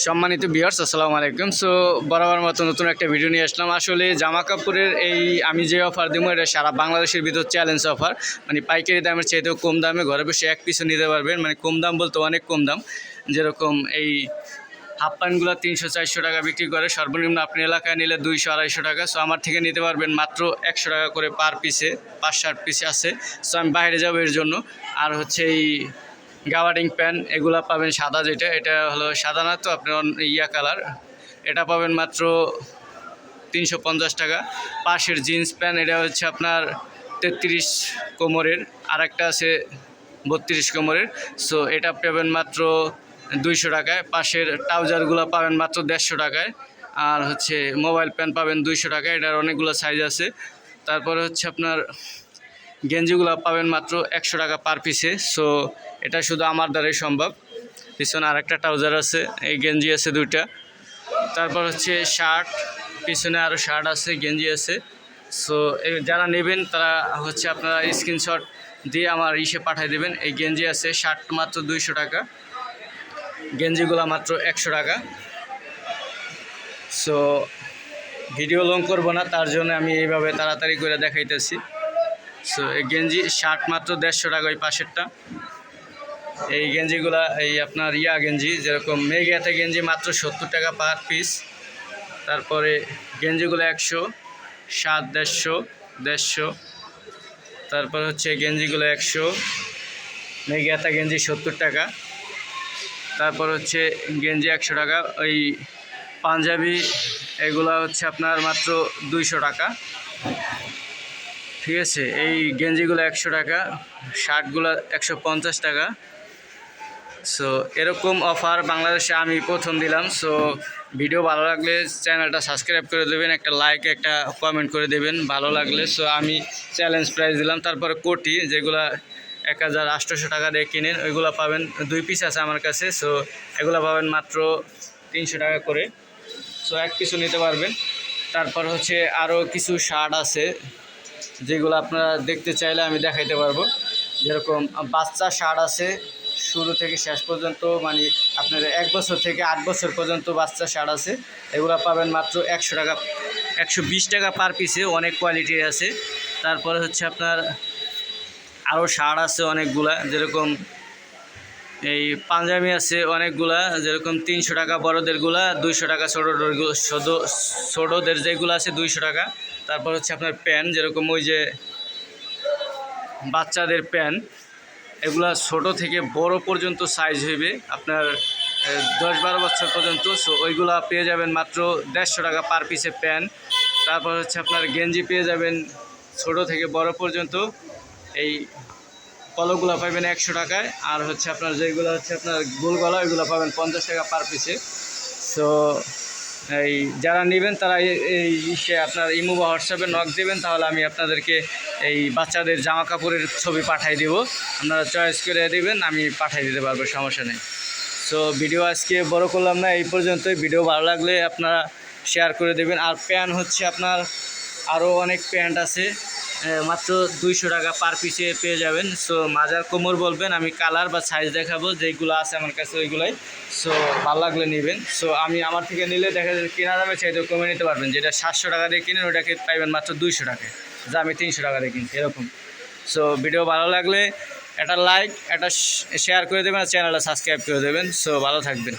সম্মানিত ভিউয়ার্স আসসালামু আলাইকুম। সো বরাবর মতো নতুন একটা ভিডিও নিয়ে আসলাম। আসলে জামা কাপড়ের আমি যে অফার দেবো এটা সারা বাংলাদেশের ভিতর চ্যালেঞ্জ অফার, মানে পাইকারি দামের চাইতেও কম দামে ঘরে বসে এক পিছু নিতে পারবেন। মানে কম দাম বলতে অনেক কম দাম, যেরকম এই হাফ প্যান্টগুলো 300-400 টাকা বিক্রি করে, সর্বনিম্ন আপনি এলাকায় নিলে 200-250 টাকা। সো আমার থেকে নিতে পারবেন মাত্র 100 টাকা করে পার পিসে, 5-7 পিস আছে। সো আমি বাইরে যাবো এর জন্য। আর হচ্ছে এই গাওয়ার্ডিং প্যান্ট এগুলা পাবেন সাদা, এটা হলো সাদা না তো আপনার কালার, এটা পাবেন মাত্র 350 টাকা। পাশের জিন্স প্যান্ট এটা হচ্ছে আপনার 33 কোমরের, আর একটা আছে 32 কোমরের। সো এটা পাবেন মাত্র 200 টাকায়। পাশের ট্রাউজারগুলো পাবেন মাত্র 150 টাকায়। আর হচ্ছে মোবাইল প্যান্ট পাবেন 200 টাকায়, এটার অনেকগুলো সাইজ আছে। তারপরে হচ্ছে আপনার গেঞ্জিগুলো পাবেন মাত্র 100 টাকা পার পিসে। সো এটা শুধু আমার দ্বারাই সম্ভব। পিছনে আরেকটা ট্রাউজার আছে, এই গেঞ্জি আছে 2টা। তারপর হচ্ছে শার্ট, পিছনে আরও শার্ট আছে, গেঞ্জি আছে। সো যারা নেবেন তারা হচ্ছে আপনারা স্ক্রিনশট দিয়ে আমার পাঠিয়ে দেবেন। এই গেঞ্জি আছে, শার্ট মাত্র 200 টাকা, গেঞ্জিগুলো মাত্র 100 টাকা। সো ভিডিও লং করব না, তার জন্য আমি এইভাবে তাড়াতাড়ি করে দেখাইতেছি। সো এই গেঞ্জি শার্ট মাত্র 150 টাকা, ওই পাশেরটা। এই গেঞ্জিগুলা আপনার গেঞ্জি, যেরকম মেঘাতে গেঞ্জি মাত্র 70 টাকা পার পিস। তারপরে গেঞ্জিগুলো 100, শার্ট 150। তারপর হচ্ছে গেঞ্জিগুলো 100, মেঘাতা গেঞ্জি 70 টাকা। তারপর হচ্ছে গেঞ্জি 100 টাকা। ওই পাঞ্জাবি এগুলা হচ্ছে আপনার মাত্র 200 টাকা, ঠিক আছে। এই গেঞ্জিগুলো 100 টাকা, শার্টগুলো 150 টাকা। সো এরকম অফার বাংলাদেশে আমি প্রথম দিলাম। সো ভিডিও ভালো লাগলে চ্যানেলটা সাবস্ক্রাইব করে দেবেন, একটা লাইক একটা কমেন্ট করে দেবেন ভালো লাগলে। সো আমি চ্যালেঞ্জ প্রাইস দিলাম। তারপরে কোটি যেগুলা 1800 টাকা দিয়ে কিনেন, ওইগুলো পাবেন 2 পিস আছে আমার কাছে। সো এগুলো পাবেন মাত্র 300 টাকা করে। সো এক কিছু নিতে পারবেন। তারপর হচ্ছে আরও কিছু শার্ট আছে যেগুলো আপনারা দেখতে চাইলে আমি দেখাইতে পারবো। যেরকম বাচ্চা শার্ট আছে শুরু থেকে শেষ পর্যন্ত, মানে আপনার 1 বছর থেকে 8 বছর পর্যন্ত বাচ্চা শার্ট আছে। এগুলো পাবেন মাত্র 100 টাকা, 120 টাকা পার পিসে, অনেক কোয়ালিটির আছে। তারপরে হচ্ছে আপনার আরও শার্ট আছে অনেকগুলা, যেরকম এই পাঞ্জাবি আছে অনেকগুলা, যেরকম 300 টাকা বড়োদেরগুলা, 200 টাকা ছোটোদের যেগুলো আছে 200 টাকা। তারপর হচ্ছে আপনার প্যান্ট, যেরকম ওই যে বাচ্চাদের প্যান্ট, এগুলা ছোট থেকে বড় পর্যন্ত সাইজ হইবে আপনার 10-12 বছর পর্যন্ত। সো ওইগুলা পেয়ে যাবেন মাত্র 150 টাকা পার পিসে প্যান্ট। তারপর হচ্ছে আপনার গেঞ্জি পেয়ে যাবেন ছোট থেকে বড় পর্যন্ত, এই কলগুলো পাবেন 100 টাকায়। আর হচ্ছে আপনার যেগুলো হচ্ছে আপনার গোল গলা, ওইগুলো পাবেন 50 টাকা পার পিসে। সো এই যারা নেবেন তারা আপনার ইমো বা হোয়াটসঅ্যাপে নক দেবেন, তাহলে আমি আপনাদেরকে এই বাচ্চাদের জামা কাপড়ের ছবি পাঠিয়ে দেবো। আপনারা চয়েস করে দেবেন, আমি পাঠিয়ে দিতে পারবো, সমস্যা নেই। সো ভিডিও আজকে বড় করলাম না, এই পর্যন্তই। ভিডিও ভালো লাগলে আপনারা শেয়ার করে দেবেন। আর প্যান্ট হচ্ছে আপনার আরও অনেক প্যান্ট আছে, মাত্র 200 টাকা পার পিসে পেয়ে যাবেন। সো মাজার কোমর বলবেন, আমি কালার বা সাইজ দেখাবো যেগুলো আছে আমার কাছে ওইগুলাই। সো ভালো লাগলে নেবেন। সো আমার থেকে নিলে দেখা যায় কেনা দামে চাইতেও কমে নিতে পারবেন। যেটা 700 টাকা দিয়ে কিনেন ওটাকে পাইবেন মাত্র 200 টাকায়, যা আমি 300 টাকা দিয়ে কিনছি এরকম। সো ভিডিও ভালো লাগলে একটা লাইক একটা শেয়ার করে দেবেন, আর চ্যানেলটা সাবস্ক্রাইব করে দেবেন। সো ভালো থাকবেন।